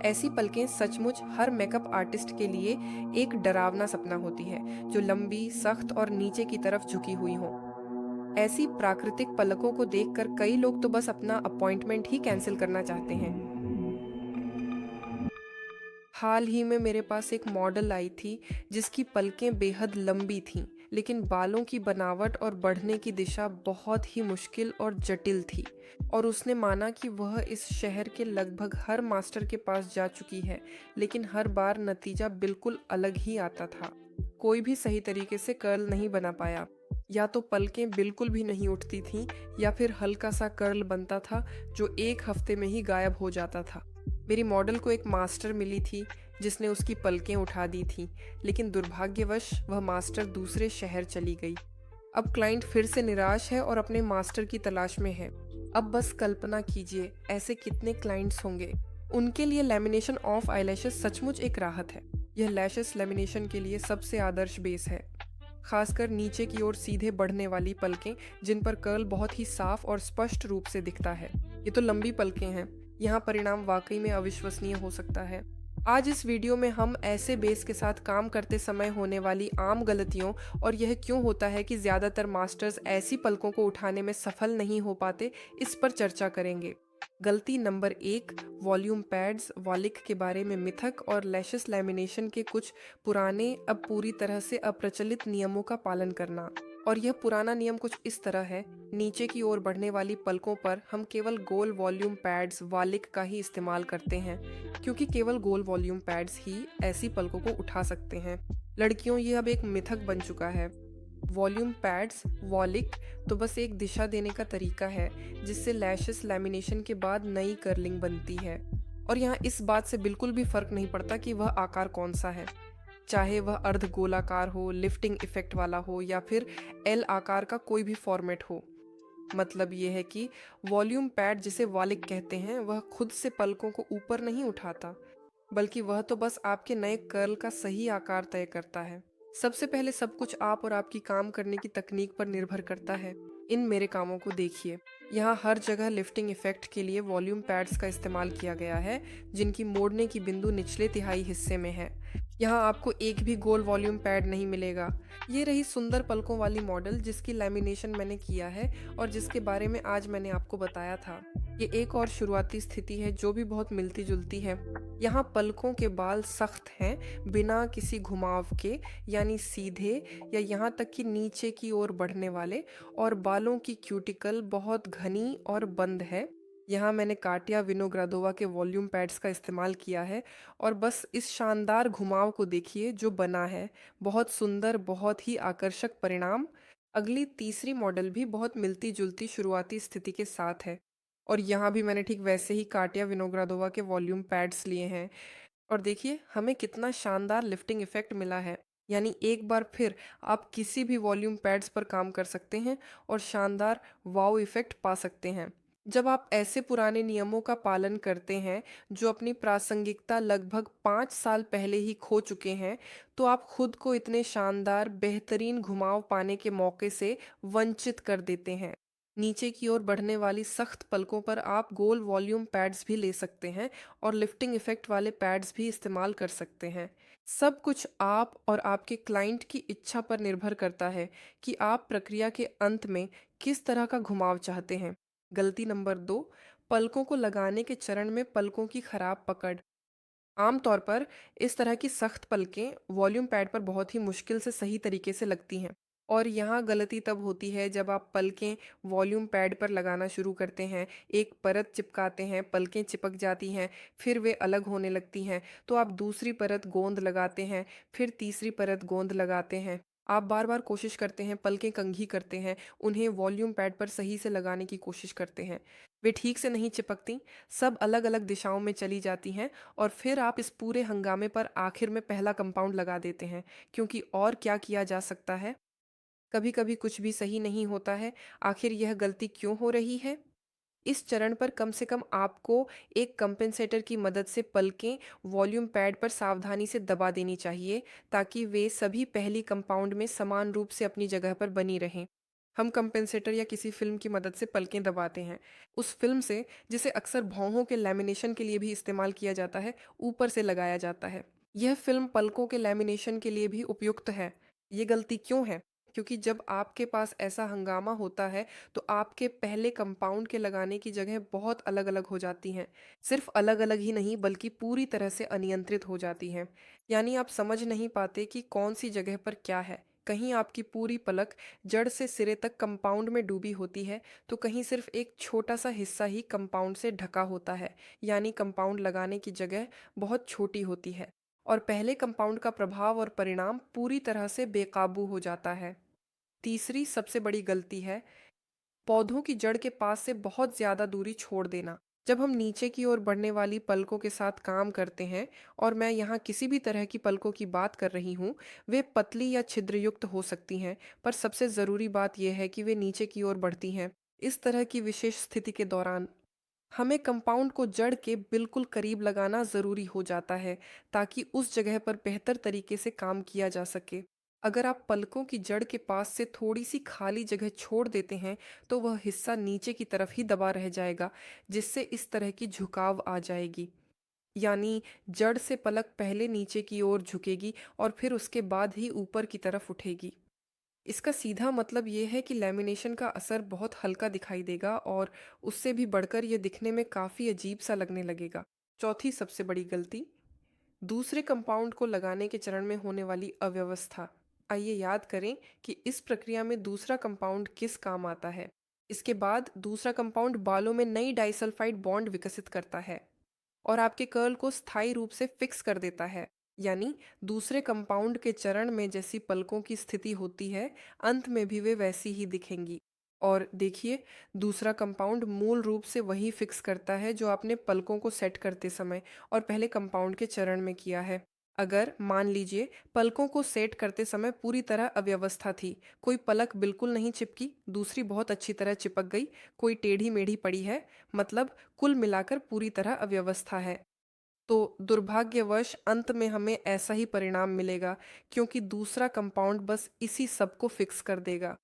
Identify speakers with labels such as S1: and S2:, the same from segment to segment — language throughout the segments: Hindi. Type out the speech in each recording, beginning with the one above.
S1: ऐसी पलकें सचमुच हर मेकअप आर्टिस्ट के लिए एक डरावना सपना होती है, जो लंबी, सख्त और नीचे की तरफ झुकी हुई हो। ऐसी प्राकृतिक पलकों को देखकर कई लोग तो बस अपना अपॉइंटमेंट ही कैंसिल करना चाहते हैं। हाल ही में मेरे पास एक मॉडल आई थी जिसकी पलकें बेहद लंबी थीं, लेकिन बालों की बनावट और बढ़ने की दिशा बहुत ही मुश्किल और जटिल थी। और उसने माना कि वह इस शहर के लगभग हर मास्टर के पास जा चुकी है, लेकिन हर बार नतीजा बिल्कुल अलग ही आता था। कोई भी सही तरीके से कर्ल नहीं बना पाया। या तो पलकें बिल्कुल भी नहीं उठती थीं, या फिर हल्का सा कर्ल बनता था जो एक हफ्ते में ही गायब हो जाता था। मेरी मॉडल को एक मास्टर मिली थी जिसने उसकी पलकें उठा दी थीं, लेकिन दुर्भाग्यवश वह मास्टर दूसरे शहर चली गई। अब क्लाइंट फिर से निराश है और अपने मास्टर की तलाश में है। अब बस कल्पना कीजिए, ऐसे कितने क्लाइंट्स होंगे। उनके लिए लैमिनेशन ऑफ आईलैशेस सचमुच एक राहत है। यह लैशेस लैमिनेशन के लिए सबसे आदर्श बेस है, खासकर नीचे की ओर सीधे बढ़ने वाली पलकें जिन पर कर्ल बहुत ही साफ और स्पष्ट रूप से दिखता है। ये तो लंबी पलकें हैं, यहाँ परिणाम वाकई में अविश्वसनीय हो सकता है। आज इस वीडियो में हम ऐसे बेस के साथ काम करते समय होने वाली आम गलतियों और यह क्यों होता है कि ज़्यादातर मास्टर्स ऐसी पलकों को उठाने में सफल नहीं हो पाते, इस पर चर्चा करेंगे। गलती नंबर 1, वॉल्यूम पैड्स वॉलिक के बारे में मिथक और लैशेस लैमिनेशन के कुछ पुराने, अब पूरी तरह से अप्रचलित नियमों का पालन करना। और यह पुराना नियम कुछ इस तरह है, नीचे की ओर बढ़ने वाली पलकों पर हम केवल गोल वॉल्यूम पैड्स वॉलिक का ही इस्तेमाल करते हैं, क्योंकि केवल गोल वॉल्यूम पैड्स ही ऐसी पलकों को उठा सकते हैं। लड़कियों, ये अब एक मिथक बन चुका है। वॉल्यूम पैड्स वॉलिक तो बस एक दिशा देने का तरीका है जिससे लैशेस लैमिनेशन के बाद नई कर्लिंग बनती है। और यहाँ इस बात से बिल्कुल भी फर्क नहीं पड़ता कि वह आकार कौन सा है, चाहे वह अर्ध गोलाकार हो, लिफ्टिंग इफेक्ट वाला हो, या फिर एल आकार का कोई भी फॉर्मेट हो। मतलब ये है कि वॉल्यूम पैड जिसे वॉलिक कहते हैं, वह खुद से पलकों को ऊपर नहीं उठाता, बल्कि वह तो बस आपके नए कर्ल का सही आकार तय करता है। सबसे पहले सब कुछ आप और आपकी काम करने की तकनीक पर निर्भर करता है। इन मेरे कामों को देखिए, यहाँ हर जगह लिफ्टिंग इफेक्ट के लिए वॉल्यूम पैड्स का इस्तेमाल किया गया है, जिनकी मोड़ने की बिंदु निचले तिहाई हिस्से में है। यहाँ आपको एक भी गोल वॉल्यूम पैड नहीं मिलेगा। ये रही सुंदर पलकों वाली मॉडल जिसकी लैमिनेशन मैंने किया है और जिसके बारे में आज मैंने आपको बताया था। ये एक और शुरुआती स्थिति है जो भी बहुत मिलती जुलती है। यहाँ पलकों के बाल सख्त हैं, बिना किसी घुमाव के, यानी सीधे, या यहाँ तक कि नीचे की ओर बढ़ने वाले, और बालों की क्यूटिकल बहुत घनी और बंद है। यहाँ मैंने काटिया विनोग्रादोवा के वॉल्यूम पैड्स का इस्तेमाल किया है, और बस इस शानदार घुमाव को देखिए जो बना है। बहुत सुंदर, बहुत ही आकर्षक परिणाम। अगली तीसरी मॉडल भी बहुत मिलती जुलती शुरुआती स्थिति के साथ है, और यहाँ भी मैंने ठीक वैसे ही काटिया विनोग्रादोवा के वॉल्यूम पैड्स लिए हैं। और देखिए हमें कितना शानदार लिफ्टिंग इफेक्ट मिला है। यानी एक बार फिर आप किसी भी वॉल्यूम पैड्स पर काम कर सकते हैं और शानदार वाव इफेक्ट पा सकते हैं। जब आप ऐसे पुराने नियमों का पालन करते हैं जो अपनी प्रासंगिकता लगभग 5 साल पहले ही खो चुके हैं, तो आप खुद को इतने शानदार, बेहतरीन घुमाव पाने के मौके से वंचित कर देते हैं। नीचे की ओर बढ़ने वाली सख्त पलकों पर आप गोल वॉल्यूम पैड्स भी ले सकते हैं और लिफ्टिंग इफेक्ट वाले पैड्स भी इस्तेमाल कर सकते हैं। सब कुछ आप और आपके क्लाइंट की इच्छा पर निर्भर करता है कि आप प्रक्रिया के अंत में किस तरह का घुमाव चाहते हैं। गलती नंबर 2, पलकों को लगाने के चरण में पलकों की खराब पकड़। आमतौर पर इस तरह की सख्त पलकें वॉल्यूम पैड पर बहुत ही मुश्किल से सही तरीके से लगती हैं। और यहाँ गलती तब होती है जब आप पलकें वॉल्यूम पैड पर लगाना शुरू करते हैं, एक परत चिपकाते हैं, पलकें चिपक जाती हैं, फिर वे अलग होने लगती हैं, तो आप दूसरी परत गोंद लगाते हैं, फिर तीसरी परत गोंद लगाते हैं। आप बार बार कोशिश करते हैं, पलकें कंघी करते हैं, उन्हें वॉल्यूम पैड पर सही से लगाने की कोशिश करते हैं, वे ठीक से नहीं चिपकती, सब अलग अलग दिशाओं में चली जाती हैं, और फिर आप इस पूरे हंगामे पर आखिर में पहला कंपाउंड लगा देते हैं, क्योंकि और क्या किया जा सकता है। कभी कभी कुछ भी सही नहीं होता है। आखिर यह गलती क्यों हो रही है? इस चरण पर कम से कम आपको एक कंपेंसेटर की मदद से पलकें वॉल्यूम पैड पर सावधानी से दबा देनी चाहिए, ताकि वे सभी पहली कंपाउंड में समान रूप से अपनी जगह पर बनी रहें। हम कंपेंसेटर या किसी फ़िल्म की मदद से पलकें दबाते हैं। उस फ़िल्म से, जिसे अक्सर भौहों के लैमिनेशन के लिए भी इस्तेमाल किया जाता है, ऊपर से लगाया जाता है। यह फ़िल्म पलकों के लैमिनेशन के लिए भी उपयुक्त है। ये गलती क्यों है? क्योंकि जब आपके पास ऐसा हंगामा होता है, तो आपके पहले कंपाउंड के लगाने की जगह बहुत अलग-अलग हो जाती हैं। सिर्फ अलग-अलग ही नहीं, बल्कि पूरी तरह से अनियंत्रित हो जाती हैं। यानी आप समझ नहीं पाते कि कौन-सी जगह पर क्या है। कहीं आपकी पूरी पलक जड़ से सिरे तक कंपाउंड में डूबी होती है, तो कहीं सिर्फ एक छोटा सा हिस्सा ही कंपाउंड से ढका होता है, यानी कंपाउंड लगाने की जगह बहुत छोटी होती है और पहले कंपाउंड का प्रभाव और परिणाम पूरी तरह से बेकाबू हो जाता है। तीसरी सबसे बड़ी गलती है पौधों की जड़ के पास से बहुत ज़्यादा दूरी छोड़ देना। जब हम नीचे की ओर बढ़ने वाली पलकों के साथ काम करते हैं, और मैं यहाँ किसी भी तरह की पलकों की बात कर रही हूँ, वे पतली या छिद्रयुक्त हो सकती हैं, पर सबसे ज़रूरी बात यह है कि वे नीचे की ओर बढ़ती हैं। इस तरह की विशेष स्थिति के दौरान हमें कंपाउंड को जड़ के बिल्कुल करीब लगाना ज़रूरी हो जाता है, ताकि उस जगह पर बेहतर तरीके से काम किया जा सके। अगर आप पलकों की जड़ के पास से थोड़ी सी खाली जगह छोड़ देते हैं, तो वह हिस्सा नीचे की तरफ ही दबा रह जाएगा, जिससे इस तरह की झुकाव आ जाएगी। यानी जड़ से पलक पहले नीचे की ओर झुकेगी और फिर उसके बाद ही ऊपर की तरफ उठेगी। इसका सीधा मतलब ये है कि लैमिनेशन का असर बहुत हल्का दिखाई देगा और उससे भी बढ़कर यह दिखने में काफ़ी अजीब सा लगने लगेगा। चौथी सबसे बड़ी गलती, दूसरे कंपाउंड को लगाने के चरण में होने वाली अव्यवस्था। आइए याद करें कि इस प्रक्रिया में दूसरा कंपाउंड किस काम आता है। इसके बाद दूसरा कंपाउंड बालों में नई डाइसल्फाइड बॉन्ड विकसित करता है और आपके कर्ल को स्थायी रूप से फिक्स कर देता है। यानी दूसरे कंपाउंड के चरण में जैसी पलकों की स्थिति होती है, अंत में भी वे वैसी ही दिखेंगी। और देखिए, दूसरा कंपाउंड मूल रूप से वही फिक्स करता है जो आपने पलकों को सेट करते समय और पहले कंपाउंड के चरण में किया है। अगर मान लीजिए पलकों को सेट करते समय पूरी तरह अव्यवस्था थी, कोई पलक बिल्कुल नहीं चिपकी, दूसरी बहुत अच्छी तरह चिपक गई, कोई टेढ़ी मेढ़ी पड़ी है, मतलब कुल मिलाकर पूरी तरह अव्यवस्था है, तो दुर्भाग्यवश अंत में हमें ऐसा ही परिणाम मिलेगा, क्योंकि दूसरा कंपाउंड बस इसी सब को फिक्स कर देगा।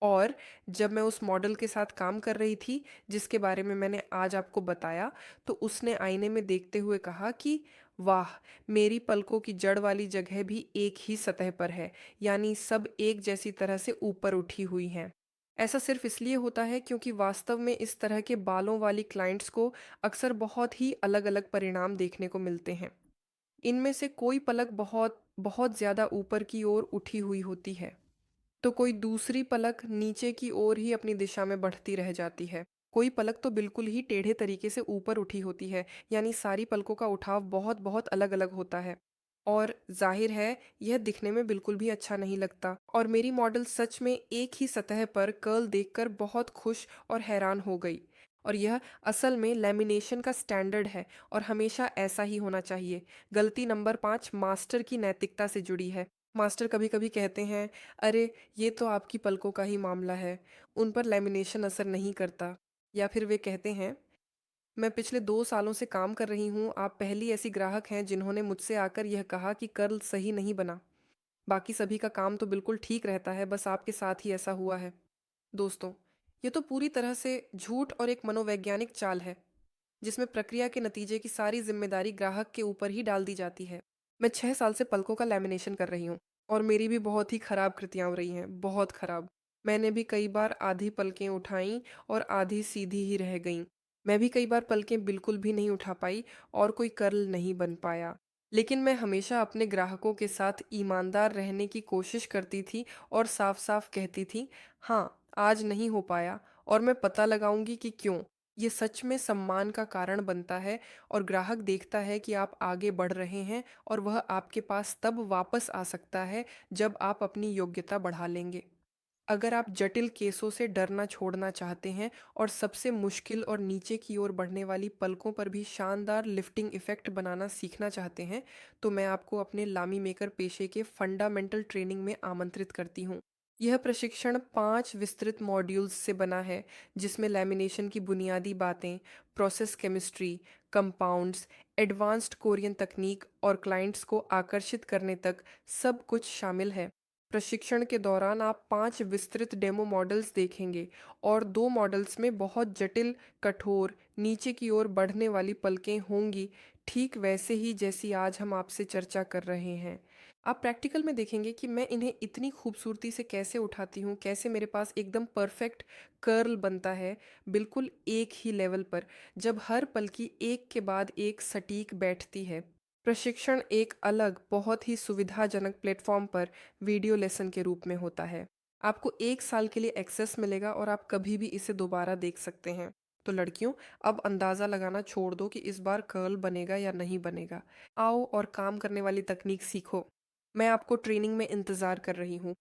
S1: और जब मैं उस मॉडल के साथ काम कर रही थी, जिसके बारे में मैंने आज आपको बताया, तो उसने आईने में देखते हुए कहा कि वाह, मेरी पलकों की जड़ वाली जगह भी एक ही सतह पर है, यानी सब एक जैसी तरह से ऊपर उठी हुई हैं। ऐसा सिर्फ इसलिए होता है क्योंकि वास्तव में इस तरह के बालों वाली क्लाइंट्स को अक्सर बहुत ही अलग-अलग परिणाम देखने को मिलते हैं। इनमें से कोई पलक बहुत बहुत ज़्यादा ऊपर की ओर उठी हुई होती है, तो कोई दूसरी पलक नीचे की ओर ही अपनी दिशा में बढ़ती रह जाती है। कोई पलक तो बिल्कुल ही टेढ़े तरीके से ऊपर उठी होती है, यानी सारी पलकों का उठाव बहुत बहुत अलग-अलग होता है। और जाहिर है, यह दिखने में बिल्कुल भी अच्छा नहीं लगता और मेरी मॉडल सच में एक ही सतह पर कर्ल देखकर बहुत खुश और हैरान हो गई। और यह असल में लैमिनेशन का स्टैंडर्ड है और हमेशा ऐसा ही होना चाहिए। गलती नंबर 5 मास्टर की नैतिकता से जुड़ी है। मास्टर कभी-कभी कहते हैं, अरे ये तो आपकी पलकों का ही मामला है, उन पर लैमिनेशन असर नहीं करता। या फिर वे कहते हैं, मैं पिछले 2 सालों से काम कर रही हूँ, आप पहली ऐसी ग्राहक हैं जिन्होंने मुझसे आकर यह कहा कि कर्ल सही नहीं बना। बाकी सभी का काम तो बिल्कुल ठीक रहता है, बस आपके साथ ही ऐसा हुआ है। दोस्तों, ये तो पूरी तरह से झूठ और एक मनोवैज्ञानिक चाल है, जिसमें प्रक्रिया के नतीजे की सारी जिम्मेदारी ग्राहक के ऊपर ही डाल दी जाती है। मैं 6 साल से पलकों का लैमिनेशन कर रही हूँ और मेरी भी बहुत ही खराब कृतियाँ हो रही हैं, बहुत खराब। मैंने भी कई बार आधी पलकें उठाईं और आधी सीधी ही रह गईं। मैं भी कई बार पलकें बिल्कुल भी नहीं उठा पाई और कोई कर्ल नहीं बन पाया। लेकिन मैं हमेशा अपने ग्राहकों के साथ ईमानदार रहने की कोशिश करती थी और साफ-साफ कहती थी, हाँ, आज नहीं हो पाया और मैं पता लगाऊंगी कि क्यों। ये सच में सम्मान का कारण बनता है और ग्राहक देखता है कि आप आगे बढ़ रहे हैं और वह आपके पास तब वापस आ सकता है जब आप अपनी योग्यता बढ़ा लेंगे। अगर आप जटिल केसों से डरना छोड़ना चाहते हैं और सबसे मुश्किल और नीचे की ओर बढ़ने वाली पलकों पर भी शानदार लिफ्टिंग इफेक्ट बनाना सीखना चाहते हैं, तो मैं आपको अपने लामी मेकर पेशे के फंडामेंटल ट्रेनिंग में आमंत्रित करती हूँ। यह प्रशिक्षण 5 विस्तृत मॉड्यूल्स से बना है, जिसमें लैमिनेशन की बुनियादी बातें, process chemistry, compounds, advanced Korean तकनीक और क्लाइंट्स को आकर्षित करने तक सब कुछ शामिल है। प्रशिक्षण के दौरान आप 5 विस्तृत डेमो मॉडल्स देखेंगे और 2 मॉडल्स में बहुत जटिल, कठोर, नीचे की ओर बढ़ने वाली पलकें होंगी, ठीक वैसे ही जैसी आज हम आपसे चर्चा कर रहे हैं। आप प्रैक्टिकल में देखेंगे कि मैं इन्हें इतनी खूबसूरती से कैसे उठाती हूँ, कैसे मेरे पास एकदम परफेक्ट कर्ल बनता है, बिल्कुल एक ही लेवल पर, जब हर पलकी एक के बाद एक सटीक बैठती है। प्रशिक्षण एक अलग, बहुत ही सुविधाजनक प्लेटफॉर्म पर वीडियो लेसन के रूप में होता है। आपको 1 साल के लिए एक्सेस मिलेगा और आप कभी भी इसे दोबारा देख सकते हैं। तो लड़कियों, अब अंदाज़ा लगाना छोड़ दो कि इस बार कर्ल बनेगा या नहीं बनेगा। आओ और काम करने वाली तकनीक सीखो। मैं आपको ट्रेनिंग में इंतज़ार कर रही हूँ।